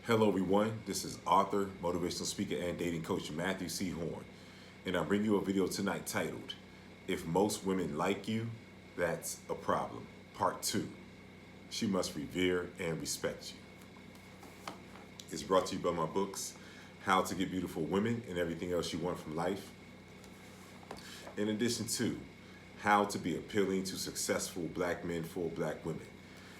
Hello, everyone. This is author, motivational speaker, and dating coach Matthew C. Horne, and I bring you a video tonight titled, If Most Women Like You, That's a Problem, Part 2. She Must Revere and Respect You. It's brought to you by my books, How to Get Beautiful Women and Everything Else You Want from Life, in addition to How to Be Appealing to Successful Black Men for Black Women.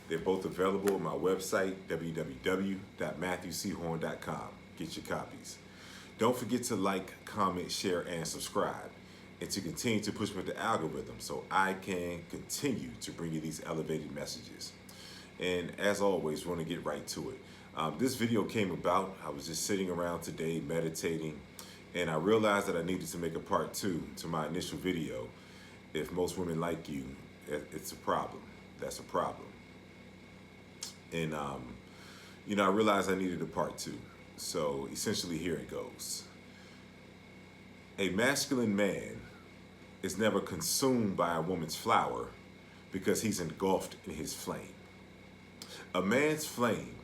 They're both available on my website, www.matthewchorne.com. Get your copies. Don't forget to like, comment, share, and subscribe, and to continue to push with the algorithm so I can continue to bring you these elevated messages. And as always, we want to get right to it. This video came about, I was just sitting around today meditating, and I realized that I needed to make a part 2 to my initial video. If most women like you, it's a problem. That's a problem. And, I realized I needed a part 2. So essentially, here it goes. A masculine man is never consumed by a woman's flower because he's engulfed in his flame. A man's flame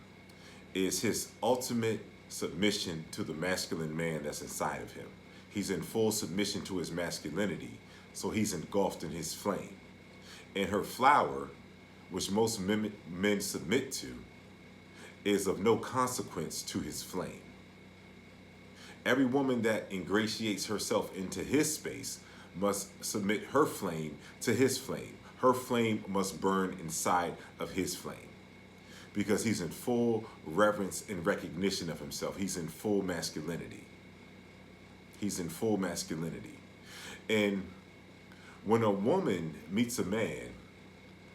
is his ultimate submission to the masculine man that's inside of him. He's in full submission to his masculinity, so he's engulfed in his flame. And her flower, which most men submit to, is of no consequence to his flame. Every woman that ingratiates herself into his space must submit her flame to his flame. Her flame must burn inside of his flame because he's in full reverence and recognition of himself. He's in full masculinity. He's in full masculinity. And when a woman meets a man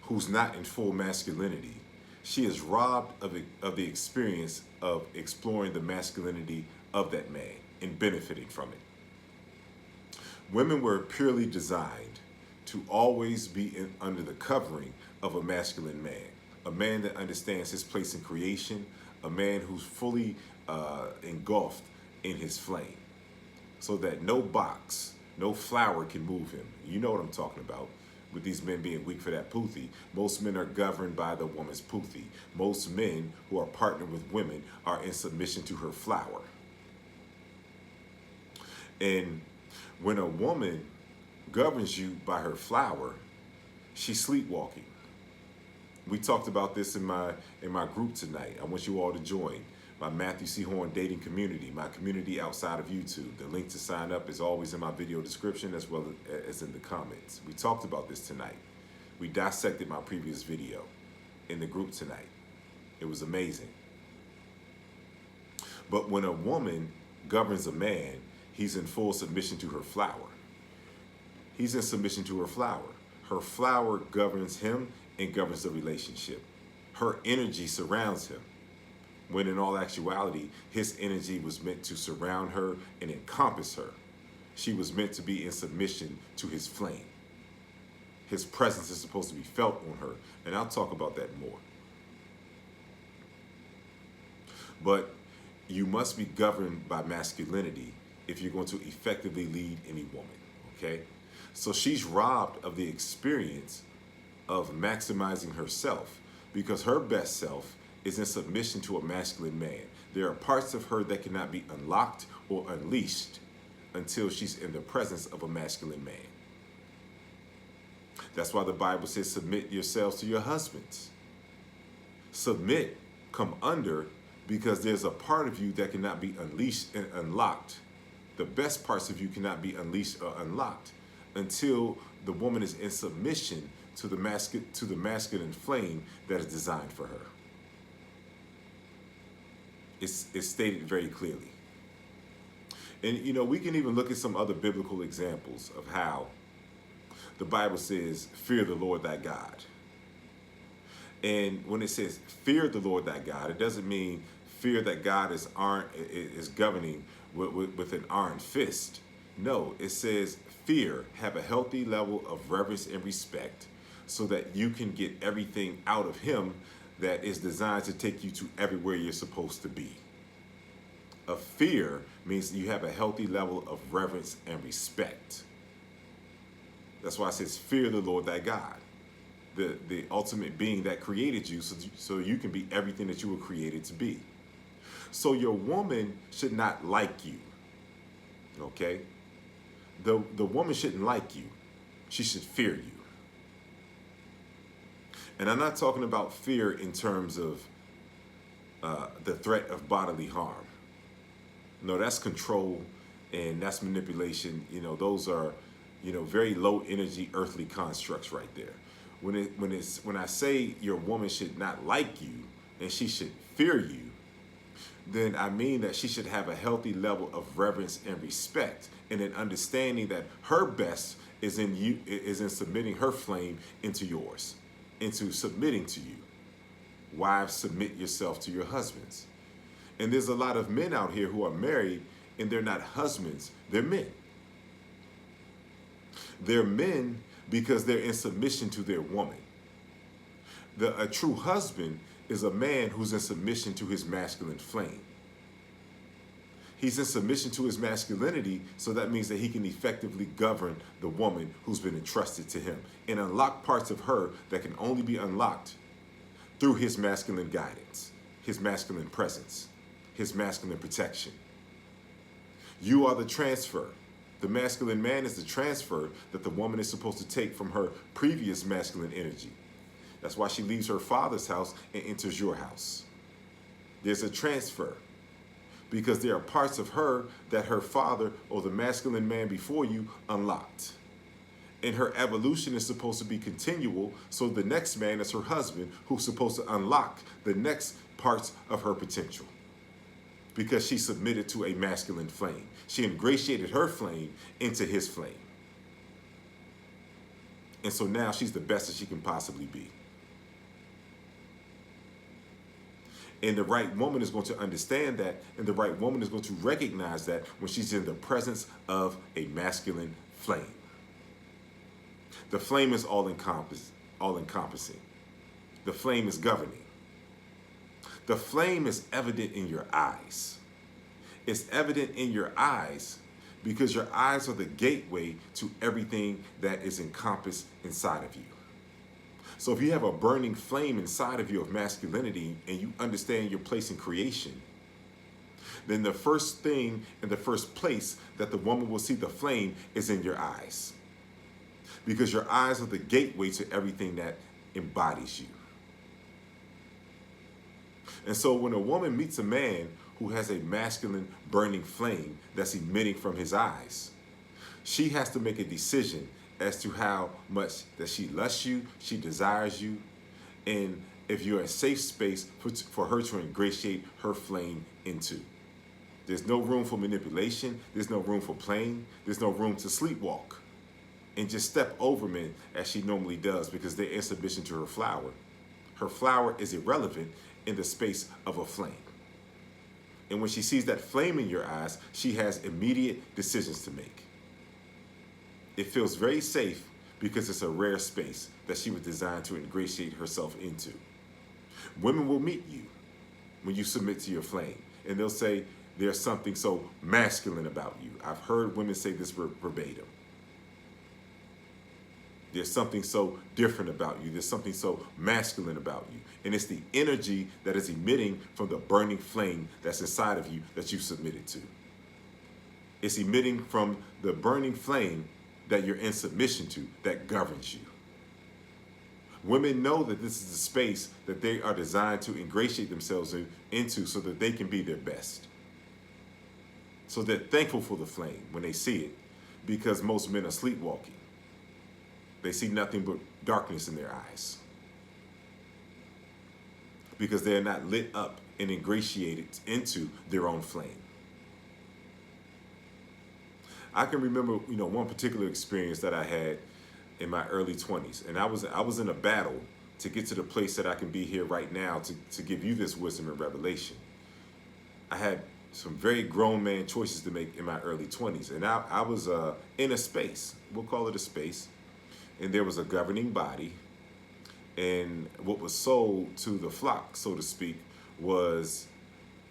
who's not in full masculinity, she is robbed of the experience of exploring the masculinity of that man and benefiting from it. Women were purely designed to always be under the covering of a masculine man, a man that understands his place in creation, a man who's fully engulfed in his flame, so that no box, no flower can move him. You know what I'm talking about. With these men being weak for that puthi, most men are governed by the woman's puthi. Most men who are partnered with women are in submission to her flower. And when a woman governs you by her flower, she's sleepwalking. We talked about this in my group tonight. I want you all to join my Matthew C. Horne Dating Community, my community outside of YouTube. The link to sign up is always in my video description as well as in the comments. We talked about this tonight. We dissected my previous video in the group tonight. It was amazing. But when a woman governs a man, he's in full submission to her flower. He's in submission to her flower. Her flower governs him and governs the relationship. Her energy surrounds him, when in all actuality, his energy was meant to surround her and encompass her. She was meant to be in submission to his flame. His presence is supposed to be felt on her, and I'll talk about that more. But you must be governed by masculinity if you're going to effectively lead any woman, okay? So she's robbed of the experience of maximizing herself because her best self is in submission to a masculine man. There are parts of her that cannot be unlocked or unleashed until she's in the presence of a masculine man. That's why the Bible says, submit yourselves to your husbands. Submit, come under, because there's a part of you that cannot be unleashed and unlocked. The best parts of you cannot be unleashed or unlocked until the woman is in submission to the masculine flame that is designed for her. It's stated very clearly. And, we can even look at some other biblical examples of how the Bible says, fear the Lord thy God. And when it says fear the Lord thy God, it doesn't mean fear that God is governing with an iron fist. No, it says fear, have a healthy level of reverence and respect so that you can get everything out of him that is designed to take you to everywhere you're supposed to be. A fear means you have a healthy level of reverence and respect. That's why it says, fear the Lord thy God, the ultimate being that created you so you can be everything that you were created to be. So your woman should not like you, okay? The woman shouldn't like you. She should fear you. And I'm not talking about fear in terms of the threat of bodily harm. No, that's control and that's manipulation. You know, those are, you know, very low energy earthly constructs right there. When I say your woman should not like you and she should fear you, then I mean that she should have a healthy level of reverence and respect, and an understanding that her best is in submitting her flame into yours, into submitting to you. Wives, submit yourself to your husbands. And there's a lot of men out here who are married and they're not husbands, they're men. They're men because they're in submission to their woman. A true husband is a man who's in submission to his masculine flame. He's in submission to his masculinity, so that means that he can effectively govern the woman who's been entrusted to him and unlock parts of her that can only be unlocked through his masculine guidance, his masculine presence, his masculine protection. You are the transfer. The masculine man is the transfer that the woman is supposed to take from her previous masculine energy. That's why she leaves her father's house and enters your house. There's a transfer because there are parts of her that her father or the masculine man before you unlocked. And her evolution is supposed to be continual, so the next man is her husband who's supposed to unlock the next parts of her potential because she submitted to a masculine flame. She ingratiated her flame into his flame. And so now she's the best that she can possibly be. And the right woman is going to understand that, and the right woman is going to recognize that when she's in the presence of a masculine flame. The flame is all-encompassing. The flame is governing. The flame is evident in your eyes. It's evident in your eyes because your eyes are the gateway to everything that is encompassed inside of you. So if you have a burning flame inside of you of masculinity and you understand your place in creation, then the first thing and the first place that the woman will see the flame is in your eyes. Because your eyes are the gateway to everything that embodies you. And so when a woman meets a man who has a masculine burning flame that's emitting from his eyes, she has to make a decision as to how much that she lusts you, she desires you, and if you're a safe space for her to ingratiate her flame into. There's no room for manipulation. There's no room for playing. There's no room to sleepwalk and just step over men as she normally does because they're in submission to her flower. Her flower is irrelevant in the space of a flame. And when she sees that flame in your eyes, she has immediate decisions to make. It feels very safe because it's a rare space that she was designed to ingratiate herself into. Women will meet you when you submit to your flame, and they'll say there's something so masculine about you. I've heard women say this verbatim. There's something so different about you. There's something so masculine about you. And it's the energy that is emitting from the burning flame that's inside of you that you submitted to. It's emitting from the burning flame that you're in submission to, that governs you. Women know that this is the space that they are designed to ingratiate themselves into so that they can be their best. So they're thankful for the flame when they see it because most men are sleepwalking. They see nothing but darkness in their eyes because they're not lit up and ingratiated into their own flame. I can remember, one particular experience that I had in my early 20s, and I was in a battle to get to the place that I can be here right now to give you this wisdom and revelation. I had some very grown man choices to make in my early 20s, and I was in a space, we'll call it a space, and there was a governing body, and what was sold to the flock, so to speak, was,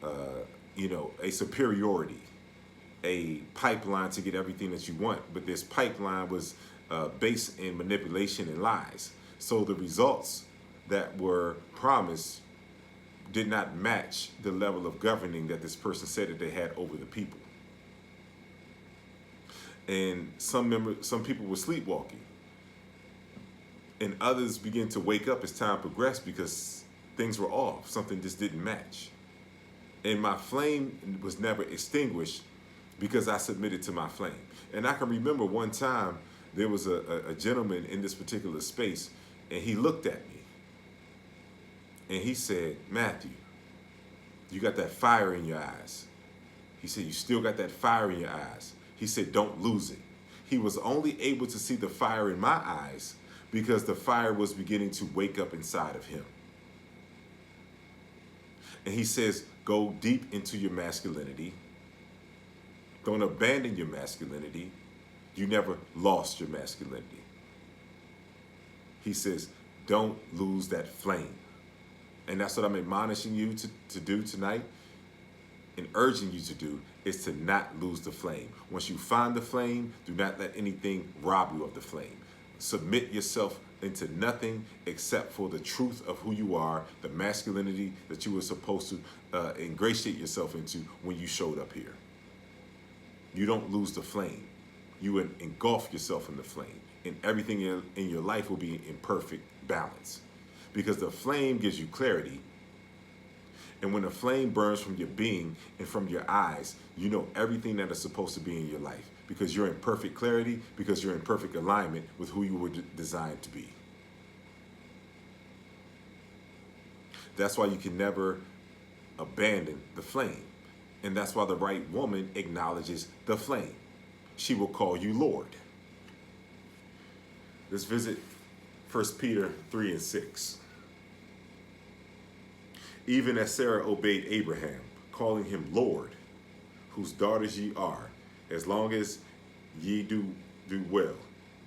a superiority, a pipeline to get everything that you want. But this pipeline was based in manipulation and lies. So the results that were promised did not match the level of governing that this person said that they had over the people. And some people were sleepwalking, and others began to wake up as time progressed because things were off. Something just didn't match. And my flame was never extinguished because I submitted to my flame. And I can remember one time there was a gentleman in this particular space, and he looked at me and he said, "Matthew, you got that fire in your eyes." He said, "You still got that fire in your eyes." He said, "Don't lose it." He was only able to see the fire in my eyes because the fire was beginning to wake up inside of him. And he says, go deep into your masculinity. Don't abandon your masculinity. You never lost your masculinity. He says, don't lose that flame. And that's what I'm admonishing you to do tonight and urging you to do, is to not lose the flame. Once you find the flame, do not let anything rob you of the flame. Submit yourself into nothing except for the truth of who you are, the masculinity that you were supposed to ingratiate yourself into when you showed up here. You don't lose the flame. You engulf yourself in the flame, and everything in your life will be in perfect balance, because the flame gives you clarity. And when the flame burns from your being and from your eyes, you know everything that is supposed to be in your life, because you're in perfect clarity, because you're in perfect alignment with who you were designed to be. That's why you can never abandon the flame. And that's why the right woman acknowledges the flame. She will call you Lord. Let's visit 1 Peter 3:6. Even as Sarah obeyed Abraham, calling him Lord, whose daughters ye are, as long as ye do well,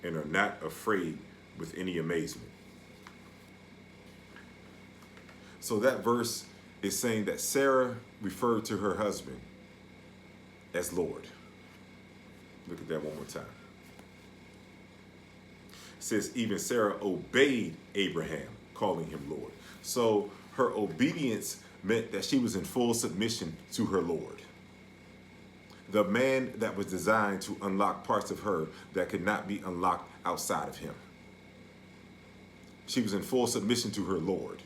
and are not afraid with any amazement. So that verse is saying that Sarah referred to her husband as Lord. Look at that one more time. It says, even Sarah obeyed Abraham, calling him Lord. So her obedience meant that she was in full submission to her Lord, the man that was designed to unlock parts of her that could not be unlocked outside of him. She was in full submission to her Lord.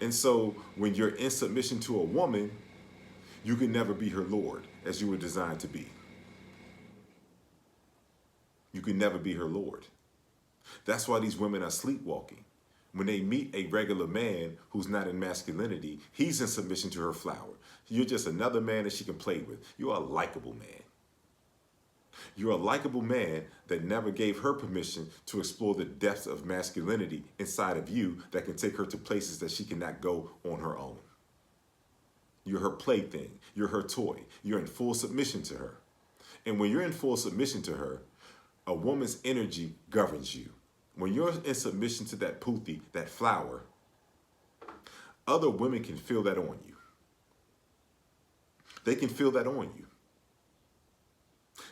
And so when you're in submission to a woman, you can never be her Lord as you were designed to be. You can never be her Lord. That's why these women are sleepwalking. When they meet a regular man who's not in masculinity, he's in submission to her flower. You're just another man that she can play with. You're a likable man. You're a likable man that never gave her permission to explore the depths of masculinity inside of you that can take her to places that she cannot go on her own. You're her plaything. You're her toy. You're in full submission to her. And when you're in full submission to her, a woman's energy governs you. When you're in submission to that puthi, that flower, other women can feel that on you. They can feel that on you.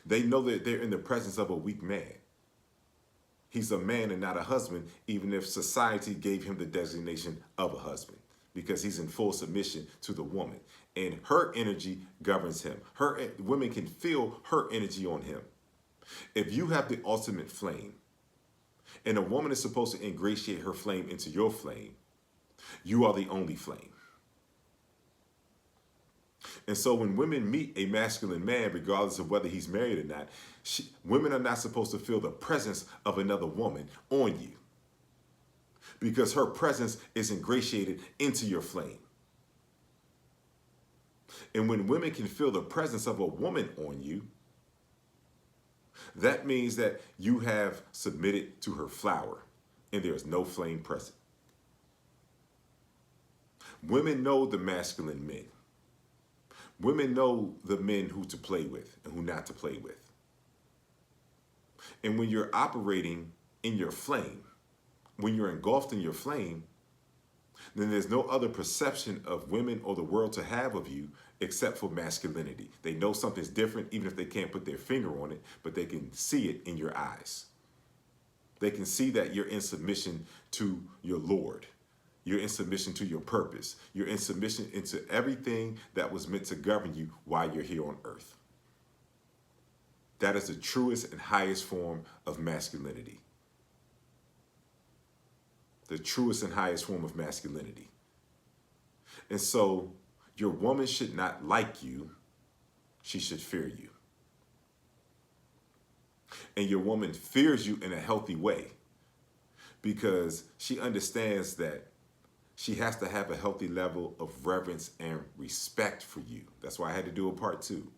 They know that they're in the presence of a weak man. He's a man and not a husband, even if society gave him the designation of a husband, because he's in full submission to the woman. And her energy governs him. Women can feel her energy on him. If you have the ultimate flame, and a woman is supposed to ingratiate her flame into your flame, you are the only flame. And so when women meet a masculine man, regardless of whether he's married or not, women are not supposed to feel the presence of another woman on you, because her presence is ingratiated into your flame. And when women can feel the presence of a woman on you, that means that you have submitted to her flower and there is no flame present. Women know the masculine men. Women know the men who to play with and who not to play with. And when you're operating in your flame, when you're engulfed in your flame, then there's no other perception of women or the world to have of you except for masculinity. They know something's different, even if they can't put their finger on it, but they can see it in your eyes. They can see that you're in submission to your Lord. You're in submission to your purpose. You're in submission into everything that was meant to govern you while you're here on earth. That is the truest and highest form of masculinity. The truest and highest form of masculinity. And so your woman should not like you. She should fear you. And your woman fears you in a healthy way because she understands that she has to have a healthy level of reverence and respect for you. That's why I had to do a part 2.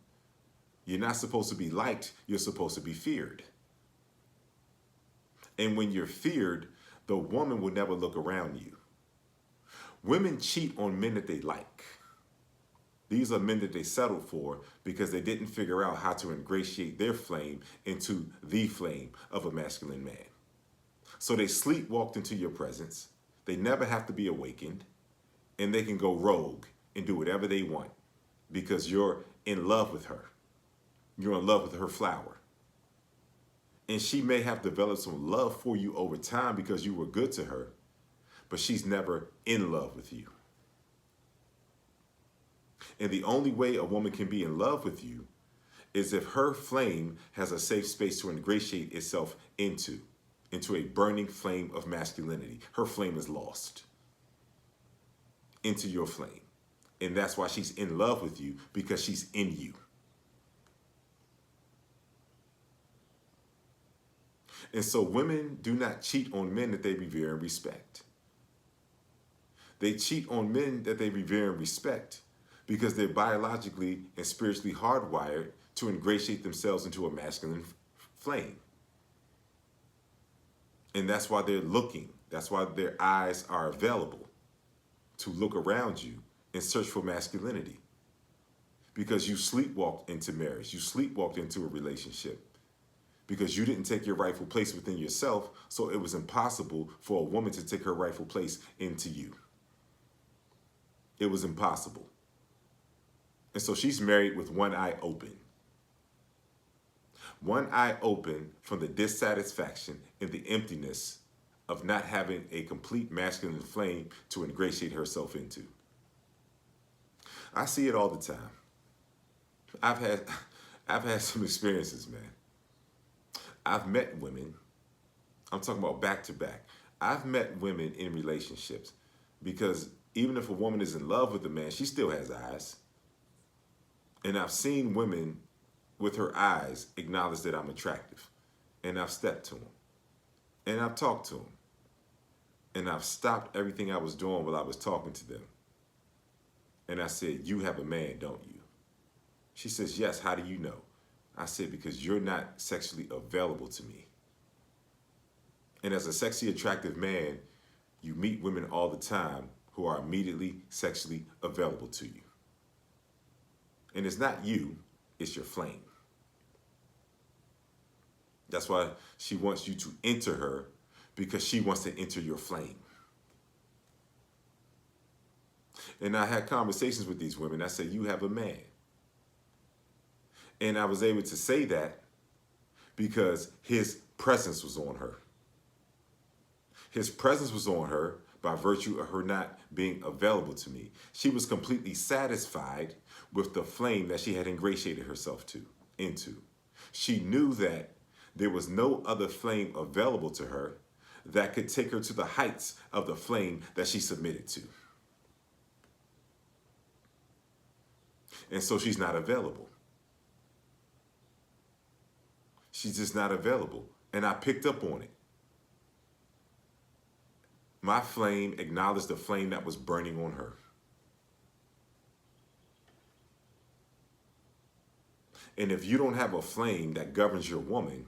You're not supposed to be liked. You're supposed to be feared. And when you're feared, the woman will never look around you. Women cheat on men that they like. These are men that they settled for because they didn't figure out how to ingratiate their flame into the flame of a masculine man. So they sleepwalked into your presence. They never have to be awakened, and they can go rogue and do whatever they want because you're in love with her. You're in love with her flower. And she may have developed some love for you over time because you were good to her, but she's never in love with you. And the only way a woman can be in love with you is if her flame has a safe space to ingratiate itself into a burning flame of masculinity. Her flame is lost into your flame. And that's why she's in love with you, because she's in you. And so women do not cheat on men that they revere and respect. They cheat on men that they revere and respect because they're biologically and spiritually hardwired to ingratiate themselves into a masculine flame. And that's why they're looking. That's why their eyes are available to look around you and search for masculinity. Because you sleepwalked into marriage. You sleepwalked into a relationship. Because you didn't take your rightful place within yourself, so it was impossible for a woman to take her rightful place into you. It was impossible. And so she's married with one eye open. One eye open from the dissatisfaction and the emptiness of not having a complete masculine flame to ingratiate herself into. I see it all the time. I've had some experiences, man. I've met women, I'm talking about back to back. I've met women in relationships because even if a woman is in love with a man, she still has eyes. And I've seen women with her eyes acknowledge that I'm attractive. And I've stepped to them. And I've talked to them. And I've stopped everything I was doing while I was talking to them. And I said, "You have a man, don't you?" She says, "Yes, how do you know?" I said, "Because you're not sexually available to me." And as a sexually attractive man, you meet women all the time who are immediately sexually available to you. And it's not you, it's your flame. That's why she wants you to enter her, because she wants to enter your flame. And I had conversations with these women. I said, "You have a man." And I was able to say that because his presence was on her. His presence was on her by virtue of her not being available to me. She was completely satisfied with the flame that she had ingratiated herself into. She knew that there was no other flame available to her that could take her to the heights of the flame that she submitted to. And so she's not available. She's just not available. And I picked up on it. My flame acknowledged the flame that was burning on her. And if you don't have a flame that governs your woman,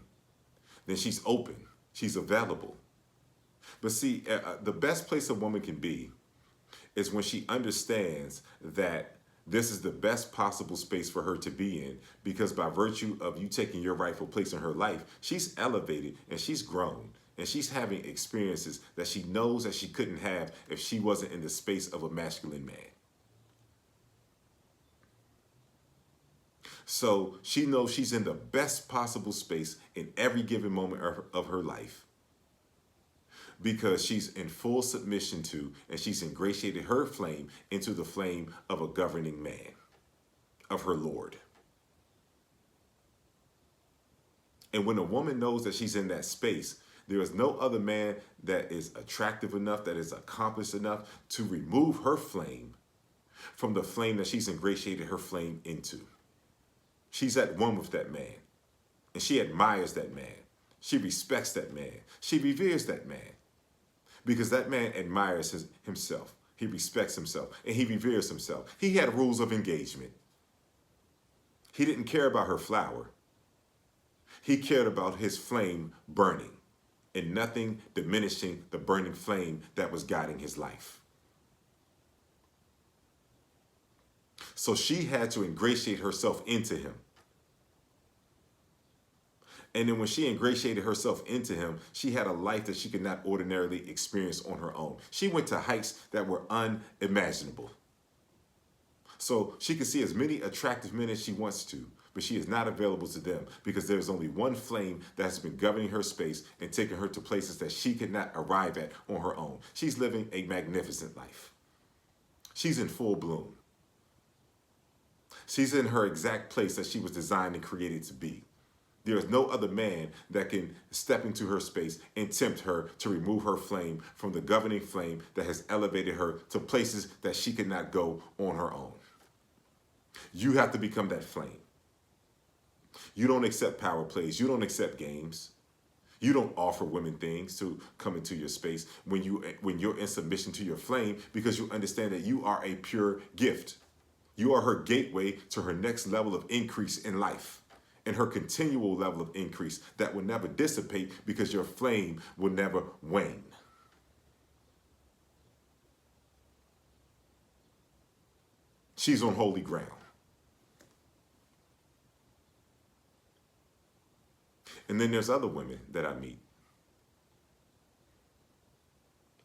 then she's open. She's available. But see, the best place a woman can be is when she understands that this is the best possible space for her to be in, because by virtue of you taking your rightful place in her life, she's elevated and she's grown and she's having experiences that she knows that she couldn't have if she wasn't in the space of a masculine man. So she knows she's in the best possible space in every given moment of her life because she's in full submission to, and she's ingratiated her flame into the flame of a governing man, of her Lord. And when a woman knows that she's in that space, there is no other man that is attractive enough, that is accomplished enough to remove her flame from the flame that she's ingratiated her flame into. She's at one with that man, and she admires that man. She respects that man. She reveres that man, because that man admires himself. He respects himself, and he reveres himself. He had rules of engagement. He didn't care about her flower. He cared about his flame burning and nothing diminishing the burning flame that was guiding his life. So she had to ingratiate herself into him. And then when she ingratiated herself into him, she had a life that she could not ordinarily experience on her own. She went to heights that were unimaginable. So she could see as many attractive men as she wants to, but she is not available to them because there's only one flame that has been governing her space and taking her to places that she could not arrive at on her own. She's living a magnificent life. She's in full bloom. She's in her exact place that she was designed and created to be. There is no other man that can step into her space and tempt her to remove her flame from the governing flame that has elevated her to places that she could not go on her own. You have to become that flame. You don't accept power plays. You don't accept games. You don't offer women things to come into your space when you're in submission to your flame, because you understand that you are a pure gift. You are her gateway to her next level of increase in life, and her continual level of increase that will never dissipate because your flame will never wane. She's on holy ground. And then there's other women that I meet.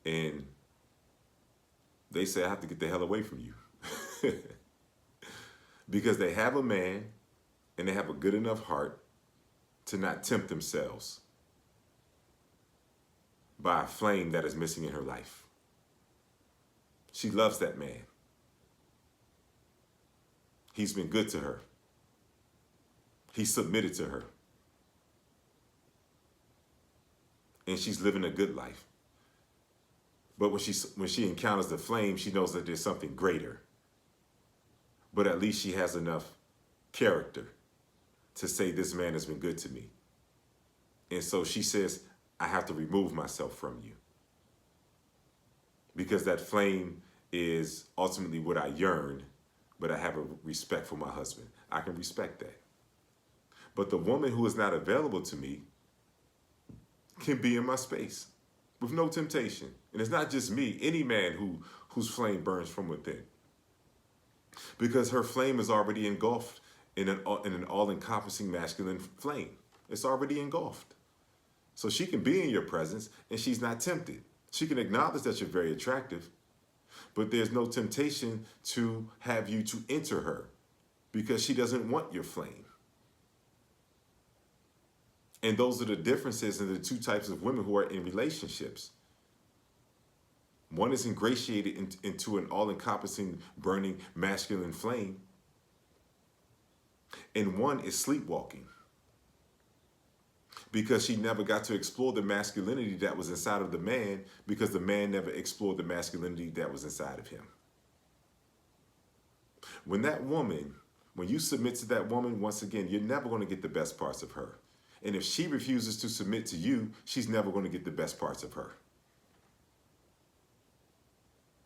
And they say, I have to get the hell away from you. Because they have a man and they have a good enough heart to not tempt themselves by a flame that is missing in her life. She loves that man. He's been good to her. He's submitted to her. And she's living a good life. But when she encounters the flame, she knows that there's something greater. But at least she has enough character to say, this man has been good to me. And so she says, I have to remove myself from you. Because that flame is ultimately what I yearn, but I have a respect for my husband. I can respect that. But the woman who is not available to me can be in my space with no temptation. And it's not just me, any man whose flame burns from within. Because her flame is already engulfed in an all-encompassing masculine flame. It's already engulfed. So she can be in your presence and she's not tempted. She can acknowledge that you're very attractive, but there's no temptation to have you to enter her because she doesn't want your flame. And those are the differences in the two types of women who are in relationships. One is ingratiated into an all-encompassing, burning, masculine flame. And one is sleepwalking. Because she never got to explore the masculinity that was inside of the man, because the man never explored the masculinity that was inside of him. When you submit to that woman, once again, you're never going to get the best parts of her. And if she refuses to submit to you, she's never going to get the best parts of her.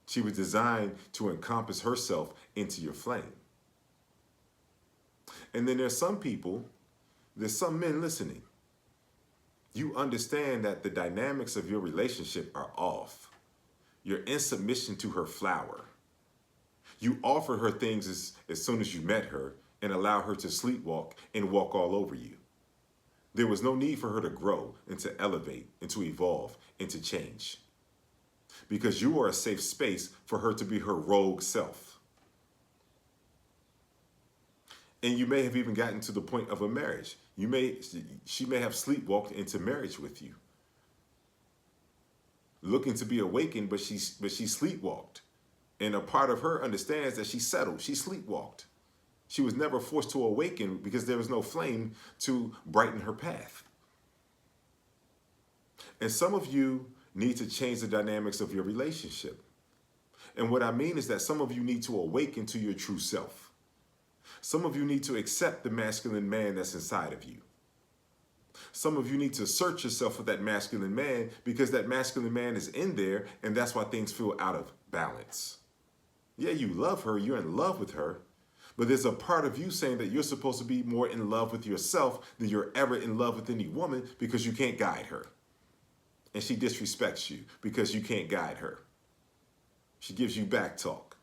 She was designed to encompass herself into your flame. And then there's some men listening. You understand that the dynamics of your relationship are off. You're in submission to her flower. You offered her things as soon as you met her and allow her to sleepwalk and walk all over you. There was no need for her to grow and to elevate and to evolve and to change, because you are a safe space for her to be her rogue self. And you may have even gotten to the point of a marriage. She may have sleepwalked into marriage with you. looking to be awakened, but she sleepwalked. And a part of her understands that she settled. She sleepwalked. She was never forced to awaken because there was no flame to brighten her path. And some of you need to change the dynamics of your relationship. And what I mean is that some of you need to awaken to your true self. Some of you need to accept the masculine man that's inside of you. Some of you need to search yourself for that masculine man because that masculine man is in there, and that's why things feel out of balance. Yeah, you love her, you're in love with her, but there's a part of you saying that you're supposed to be more in love with yourself than you're ever in love with any woman because you can't guide her. And she disrespects you because you can't guide her. She gives you back talk.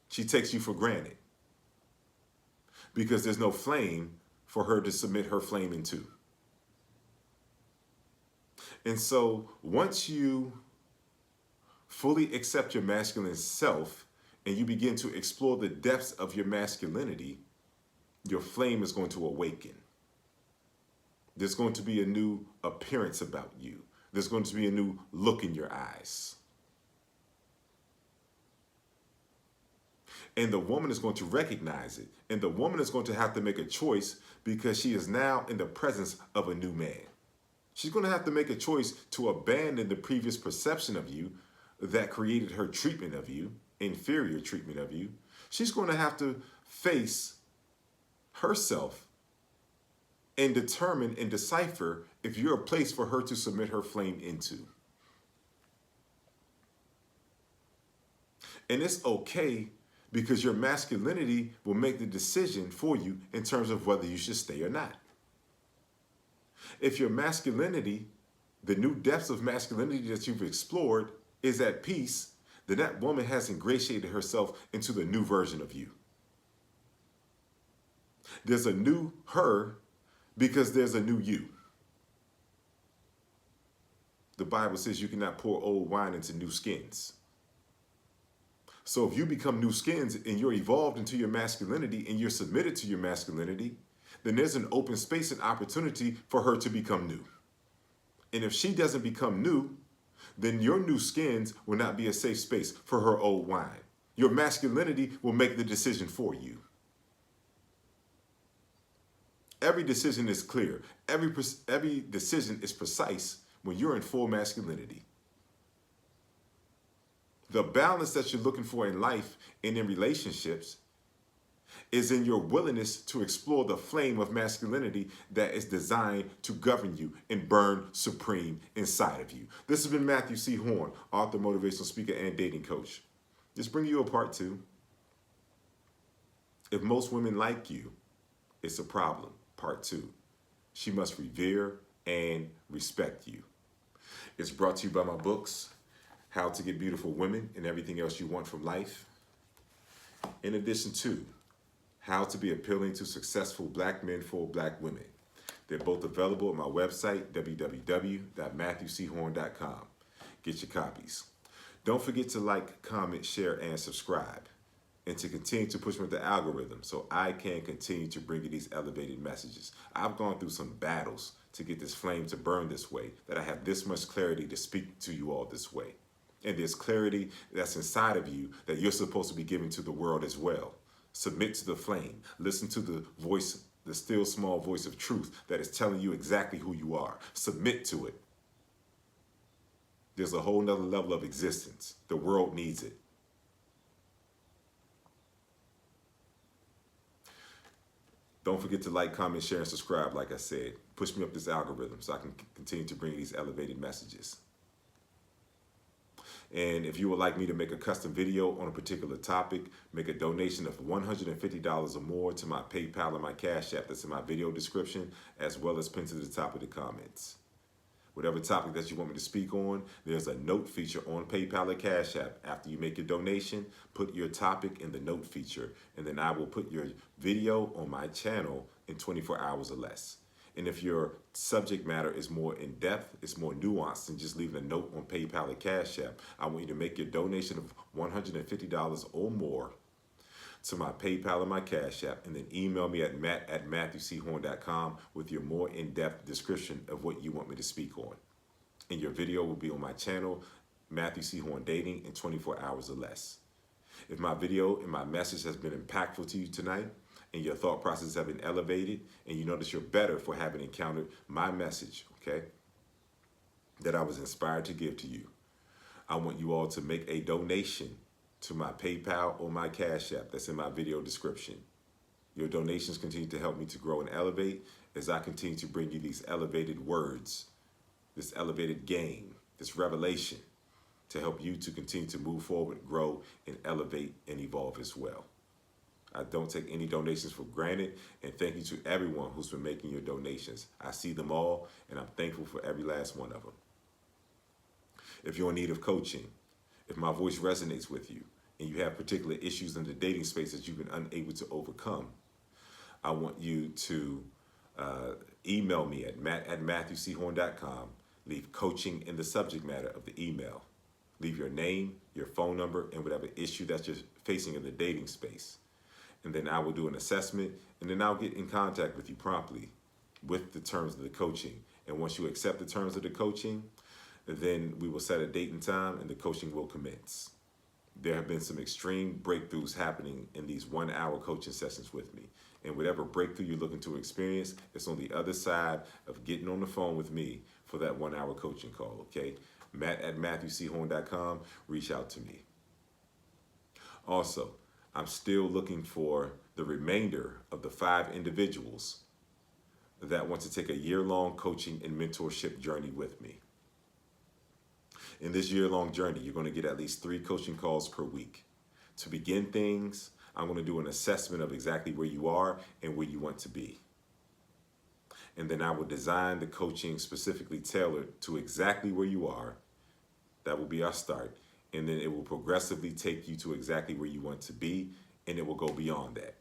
She takes you for granted because there's no flame for her to submit her flame into. And so once you fully accept your masculine self and you begin to explore the depths of your masculinity, your flame is going to awaken. There's going to be a new appearance about you. There's going to be a new look in your eyes. And the woman is going to recognize it. And the woman is going to have to make a choice because she is now in the presence of a new man. She's going to have to make a choice to abandon the previous perception of you that created her treatment of you, inferior treatment of you. She's going to have to face herself and determine and decipher if you're a place for her to submit her flame into. And it's okay because your masculinity will make the decision for you in terms of whether you should stay or not. If your masculinity, the new depths of masculinity that you've explored, is at peace, then that woman has ingratiated herself into the new version of you. There's a new her because there's a new you. The Bible says you cannot pour old wine into new skins. So if you become new skins and you're evolved into your masculinity and you're submitted to your masculinity, then there's an open space and opportunity for her to become new. And if she doesn't become new, then your new skins will not be a safe space for her old wine. Your masculinity will make the decision for you. Every decision is clear. Every decision is precise when you're in full masculinity. The balance that you're looking for in life and in relationships is in your willingness to explore the flame of masculinity that is designed to govern you and burn supreme inside of you. This has been Matthew C. Horne, author, motivational speaker, and dating coach. Just bring you a part 2. If most women like you, it's a problem. Part 2. She must revere and respect you. It's brought to you by my books, How to Get Beautiful Women and Everything Else You Want from Life. In addition to How to Be Appealing to Successful Black Men for Black Women. They're both available at my website, www.matthewchorne.com. Get your copies. Don't forget to like, comment, share, and subscribe. And to continue to push me with the algorithm so I can continue to bring you these elevated messages. I've gone through some battles to get this flame to burn this way, that I have this much clarity to speak to you all this way. And there's clarity that's inside of you that you're supposed to be giving to the world as well. Submit to the flame. Listen to the voice, the still small voice of truth that is telling you exactly who you are. Submit to it. There's a whole nother level of existence. The world needs it. Don't forget to like, comment, share, and subscribe, like I said. Push me up this algorithm so I can continue to bring these elevated messages. And if you would like me to make a custom video on a particular topic, make a donation of $150 or more to my PayPal and my Cash App that's in my video description, as well as pinned to the top of the comments. Whatever topic that you want me to speak on, there's a note feature on PayPal or Cash App. After you make your donation, put your topic in the note feature, and then I will put your video on my channel in 24 hours or less. And if your subject matter is more in-depth, it's more nuanced than just leaving a note on PayPal or Cash App, I want you to make your donation of $150 or more to my PayPal and my Cash App, and then email me at matthewchorne.com with your more in-depth description of what you want me to speak on. and your video will be on my channel, Matthew C. Horne Dating, in 24 hours or less. If my video and my message has been impactful to you tonight, and your thought processes have been elevated, and you notice you're better for having encountered my message, okay, that I was inspired to give to you, I want you all to make a donation to my PayPal or my Cash App that's in my video description. Your donations continue to help me to grow and elevate as I continue to bring you these elevated words, this elevated game, this revelation, to help you to continue to move forward, grow, and elevate and evolve as well. I don't take any donations for granted, and thank you to everyone who's been making your donations. I see them all, and I'm thankful for every last one of them. If you're in need of coaching, if my voice resonates with you, and you have particular issues in the dating space that you've been unable to overcome, I want you to email me at matt@matthewchorne.com. Leave coaching in the subject matter of the email. Leave your name, your phone number, and whatever issue that you're facing in the dating space. And then I will do an assessment, and then I'll get in contact with you promptly with the terms of the coaching. And once you accept the terms of the coaching, then we will set a date and time, and the coaching will commence. There have been some extreme breakthroughs happening in these 1-hour coaching sessions with me. And whatever breakthrough you're looking to experience, it's on the other side of getting on the phone with me for that 1-hour coaching call, okay? matt@matthewchorne.com, reach out to me. Also, I'm still looking for the remainder of the 5 individuals that want to take a year-long coaching and mentorship journey with me. In this year-long journey, you're going to get at least 3 coaching calls per week. To begin things, I'm going to do an assessment of exactly where you are and where you want to be. And then I will design the coaching specifically tailored to exactly where you are. That will be our start. And then it will progressively take you to exactly where you want to be, and it will go beyond that.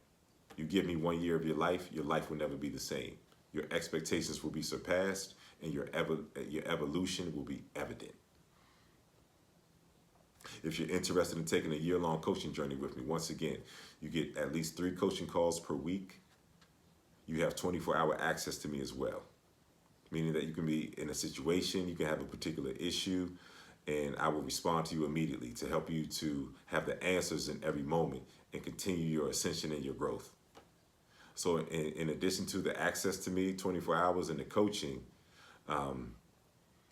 You give me 1 year of your life will never be the same. Your expectations will be surpassed, and your evolution will be evident. If you're interested in taking a year-long coaching journey with me, once again, you get at least 3 coaching calls per week. You have 24-hour access to me as well, meaning that you can be in a situation, you can have a particular issue, and I will respond to you immediately to help you to have the answers in every moment and continue your ascension and your growth. So in addition to the access to me, 24 hours, and the coaching,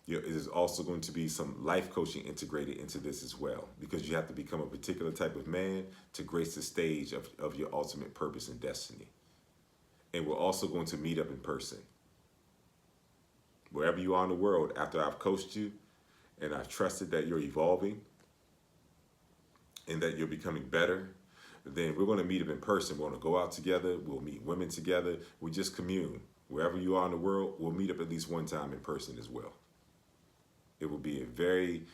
there's also going to be some life coaching integrated into this as well, because you have to become a particular type of man to grace the stage of your ultimate purpose and destiny. And we're also going to meet up in person. Wherever you are in the world, after I've coached you and I've trusted that you're evolving and that you're becoming better, then we're going to meet up in person. We're going to go out together. We'll meet women together. We just commune. Wherever you are in the world, we'll meet up at least one time in person as well. It will be a very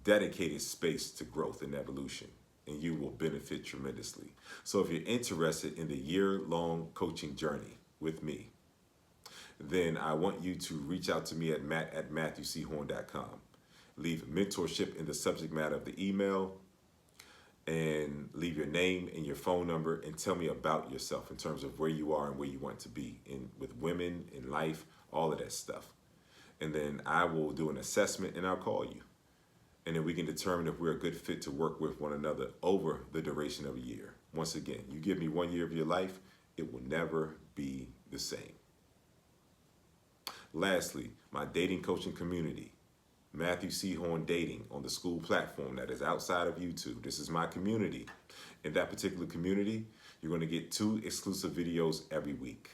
dedicated space to growth and evolution, and you will benefit tremendously. So if you're interested in the year-long coaching journey with me, then I want you to reach out to me at matt@matthewchorne.com. Leave mentorship in the subject matter of the email, and leave your name and your phone number, and tell me about yourself in terms of where you are and where you want to be with women, in life, all of that stuff. And then I will do an assessment, and I'll call you. And then we can determine if we're a good fit to work with one another over the duration of a year. Once again, you give me 1 year of your life, it will never be the same. Lastly, my dating coaching community, Matthew C. Horne Dating, on the school platform that is outside of YouTube. This is my community. In that particular community, you're going to get 2 exclusive videos every week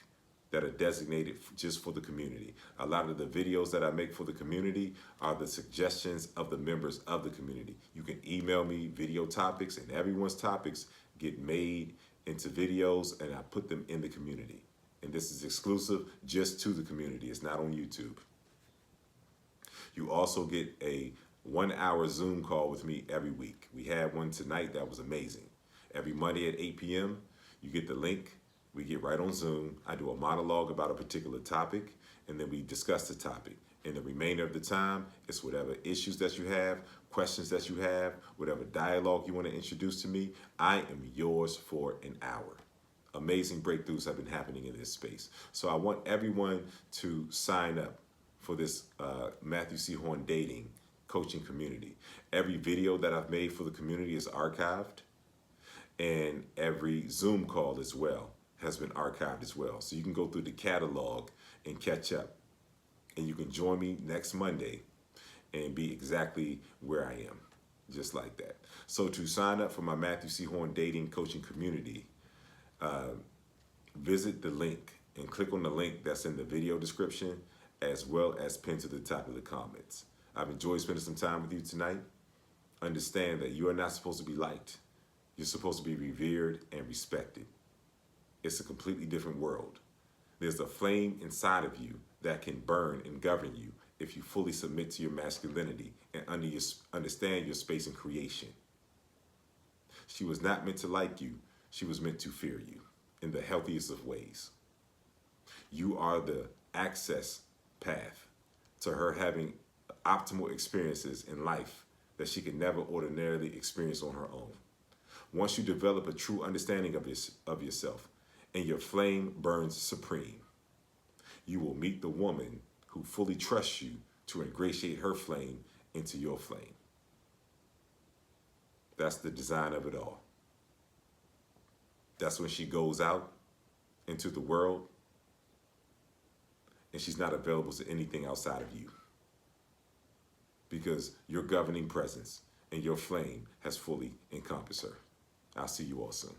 that are designated just for the community. A lot of the videos that I make for the community are the suggestions of the members of the community. You can email me video topics, and everyone's topics get made into videos, and I put them in the community. And this is exclusive just to the community. It's not on YouTube. You also get a 1-hour Zoom call with me every week. We had one tonight that was amazing. Every Monday at 8 p.m., you get the link. We get right on Zoom. I do a monologue about a particular topic, and then we discuss the topic. And the remainder of the time, it's whatever issues that you have, questions that you have, whatever dialogue you want to introduce to me, I am yours for an hour. Amazing breakthroughs have been happening in this space. So I want everyone to sign up for this Matthew C. Horne Dating Coaching Community. Every video that I've made for the community is archived, and every Zoom call as well has been archived as well. So you can go through the catalog and catch up. And you can join me next Monday and be exactly where I am, just like that. So to sign up for my Matthew C. Horne Dating Coaching Community, visit the link and click on the link that's in the video description, as well as pinned to the top of the comments. I've enjoyed spending some time with you tonight. Understand that you are not supposed to be liked. You're supposed to be revered and respected. It's a completely different world. There's a flame inside of you that can burn and govern you if you fully submit to your masculinity and understand your space in creation. She was not meant to like you. She was meant to fear you in the healthiest of ways. You are the access path to her having optimal experiences in life that she could never ordinarily experience on her own. Once you develop a true understanding of yourself and your flame burns supreme, you will meet the woman who fully trusts you to ingratiate her flame into your flame. That's the design of it all. That's when she goes out into the world and she's not available to anything outside of you, because your governing presence and your flame has fully encompassed her. I'll see you all soon.